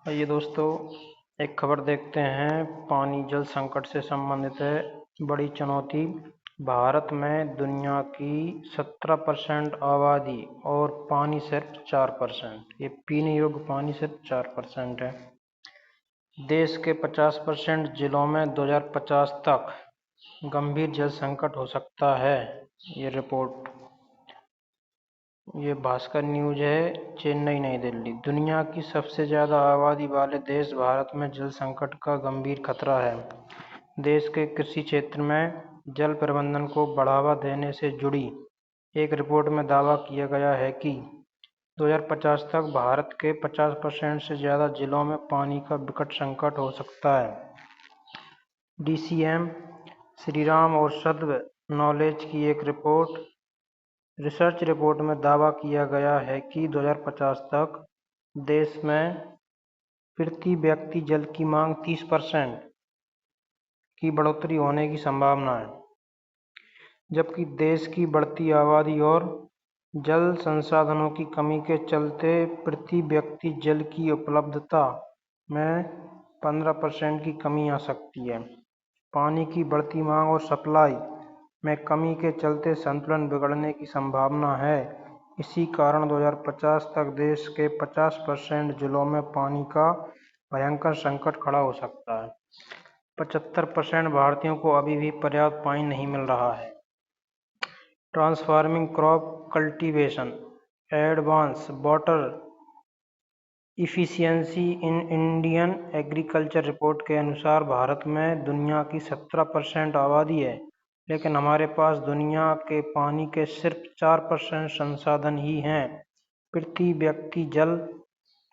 आइए दोस्तों, एक खबर देखते हैं। पानी जल संकट से संबंधित है। बड़ी चुनौती। भारत में दुनिया की 17% आबादी और पानी सिर्फ 4%। ये पीने योग्य पानी सिर्फ 4% है। देश के 50% जिलों में 2050 तक गंभीर जल संकट हो सकता है। ये रिपोर्ट, ये भास्कर न्यूज है, चेन्नई नई दिल्ली। दुनिया की सबसे ज़्यादा आबादी वाले देश भारत में जल संकट का गंभीर खतरा है। देश के कृषि क्षेत्र में जल प्रबंधन को बढ़ावा देने से जुड़ी एक रिपोर्ट में दावा किया गया है कि 2050 तक भारत के 50% से ज़्यादा जिलों में पानी का विकट संकट हो सकता है। DCM श्रीराम औषध नॉलेज की एक रिसर्च रिपोर्ट में दावा किया गया है कि 2050 तक देश में प्रति व्यक्ति जल की मांग 30% की बढ़ोतरी होने की संभावना है, जबकि देश की बढ़ती आबादी और जल संसाधनों की कमी के चलते प्रति व्यक्ति जल की उपलब्धता में 15% की कमी आ सकती है। पानी की बढ़ती मांग और सप्लाई में कमी के चलते संतुलन बिगड़ने की संभावना है। इसी कारण 2050 तक देश के 50% जिलों में पानी का भयंकर संकट खड़ा हो सकता है। 75% भारतीयों को अभी भी पर्याप्त पानी नहीं मिल रहा है। Transforming crop cultivation advance water efficiency in Indian agriculture report के अनुसार भारत में दुनिया की 17% आबादी है, लेकिन हमारे पास दुनिया के पानी के सिर्फ 4% संसाधन ही हैं। प्रति व्यक्ति जल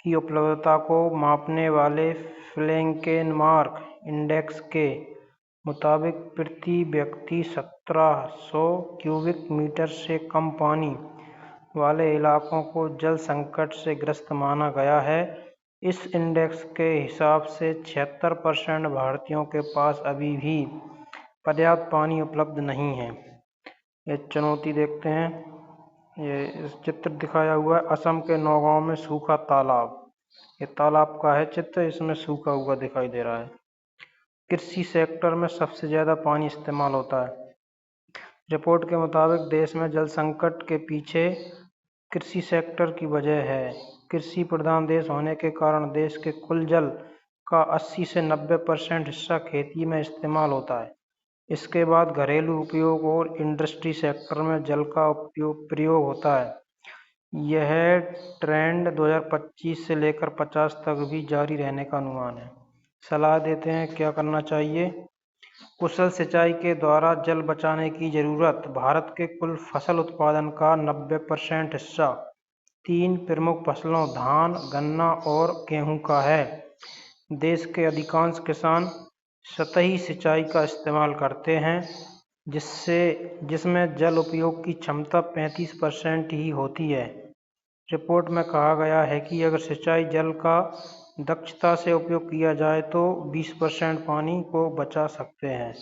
की उपलब्धता को मापने वाले फ्लैकेनमार्क इंडेक्स के मुताबिक प्रति व्यक्ति 1700 क्यूबिक मीटर से कम पानी वाले इलाकों को जल संकट से ग्रस्त माना गया है। इस इंडेक्स के हिसाब से 76% भारतीयों के पास अभी भी पर्याप्त पानी उपलब्ध नहीं है। ये चुनौती देखते हैं। ये इस चित्र दिखाया हुआ है असम के नौगांव में सूखा तालाब। ये तालाब का है चित्र, इसमें सूखा हुआ दिखाई दे रहा है। कृषि सेक्टर में सबसे ज़्यादा पानी इस्तेमाल होता है। रिपोर्ट के मुताबिक देश में जल संकट के पीछे कृषि सेक्टर की वजह है। कृषि प्रधान देश होने के कारण देश के कुल जल का 80 से 90% हिस्सा खेती में इस्तेमाल होता है। इसके बाद घरेलू उपयोग और इंडस्ट्री सेक्टर में जल का प्रयोग होता है। यह ट्रेंड 2025 से लेकर 50 तक भी जारी रहने का अनुमान है। सलाह देते हैं क्या करना चाहिए। कुशल सिंचाई के द्वारा जल बचाने की जरूरत। भारत के कुल फसल उत्पादन का 90% हिस्सा 3 प्रमुख फसलों धान, गन्ना और गेहूं का है। देश के अधिकांश किसान सतही सिंचाई का इस्तेमाल करते हैं, जिसमें जल उपयोग की क्षमता 35% ही होती है। रिपोर्ट में कहा गया है कि अगर सिंचाई जल का दक्षता से उपयोग किया जाए तो 20% पानी को बचा सकते हैं।